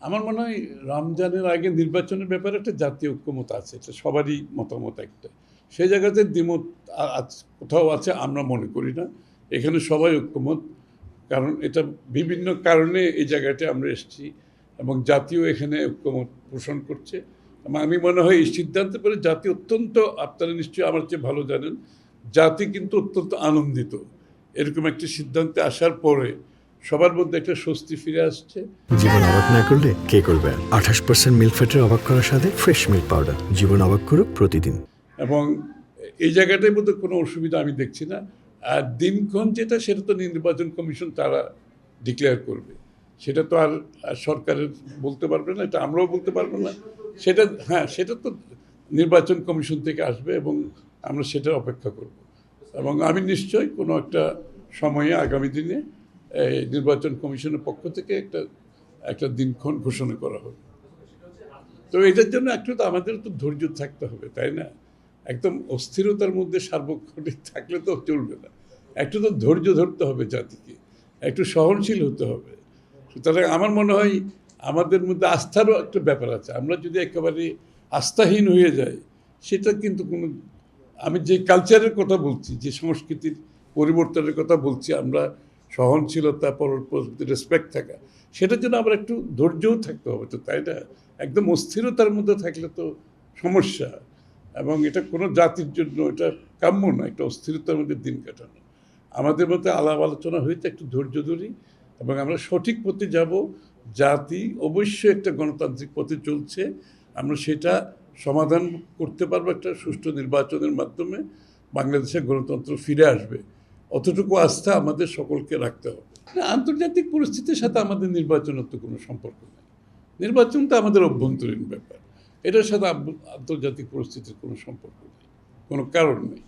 আমার মনে হয় রমজানের আগে নির্বাচনের ব্যাপারে একটা জাতীয় ঐক্যমত আছে, এটা সবারই মতামত একটা। সেই জায়গাতে দ্বিমত কোথাও আছে আমরা মনে করি না। এখানে সবাই ঐক্যমত, কারণ এটা বিভিন্ন কারণে এই জায়গাটা আমরা এসেছি এবং জাতীয় এখানে ঐক্যমত পোষণ করছে। এবং আমি মনে হয় এই সিদ্ধান্তের পরে জাতি অত্যন্ত, আপনারা নিশ্চয়ই আমার চেয়ে ভালো জানেন, জাতি কিন্তু অত্যন্ত আনন্দিত এরকম একটা সিদ্ধান্তে আসার পরে। সবার মধ্যে একটা স্বস্তি ফিরে আসছে। জীবন অবাক না করলে কে করবে? 28% মিল্ক ফ্যাটের অবাক করার সাথে ফ্রেশ মিল্ক পাউডার। জীবন অবাক করুক প্রতিদিন। এবং এই জায়গাটার মধ্যে কোনো অসুবিধা আমি দেখছি না। আর দিনক্ষণ যেটা, সেটা তো নির্বাচন কমিশন তারা ডিক্লেয়ার করবে, সেটা তো আর সরকারের বলতে পারবে না, এটা আমরাও বলতে পারবো না। সেটা সেটা তো নির্বাচন কমিশন থেকে আসবে এবং আমরা সেটার অপেক্ষা করব। এবং আমি নিশ্চয়ই কোনো একটা সময়ে আগামী দিনে নির্বাচন কমিশনের পক্ষ থেকে একটা দিনক্ষণ ঘোষণা করা হবে। তো এটার জন্য একটু তো আমাদের তো ধৈর্য থাকতে হবে, তাই না? একদম অস্থিরতার মধ্যে সার্বক্ষণিক থাকলে তো চলবে না। একটু তো ধৈর্য ধরতে হবে জাতিকে, একটু সহনশীল হতে হবে। সুতরাং আমার মনে হয় আমাদের মধ্যে আস্থারও একটা ব্যাপার আছে। আমরা যদি একেবারে আস্থাহীন হয়ে যাই, সেটা কিন্তু কোনো, আমি যে কালচারের কথা বলছি, যে সংস্কৃতির পরিবর্তনের কথা বলছি, আমরা সহনশীলতা, পরস্পর প্রতি রেসপেক্ট থাকা, সেটার জন্য আবার একটু ধৈর্যও থাকতে হবে, তো তাই না? একদম অস্থিরতার মধ্যে থাকলে তো সমস্যা, এবং এটা কোনো জাতির জন্য এটা কাম্য না, একটা অস্থিরতার মধ্যে দিন কাটানো। আমাদের মধ্যে আলাপ আলোচনা হইতে একটু ধৈর্য ধরি এবং আমরা সঠিক পথে যাব। জাতি অবশ্যই একটা গণতান্ত্রিক পথে চলছে, আমরা সেটা সমাধান করতে পারবো একটা সুষ্ঠু নির্বাচনের মাধ্যমে। বাংলাদেশে গণতন্ত্র ফিরে আসবে, অতটুকু আস্থা আমাদের সকলকে রাখতে হবে। আন্তর্জাতিক পরিস্থিতির সাথে আমাদের নির্বাচনের তো কোনো সম্পর্ক নেই। নির্বাচন তো আমাদের অভ্যন্তরীণ ব্যাপার, এটার সাথে আন্তর্জাতিক পরিস্থিতির কোনো সম্পর্ক নেই, কোনো কারণ নেই।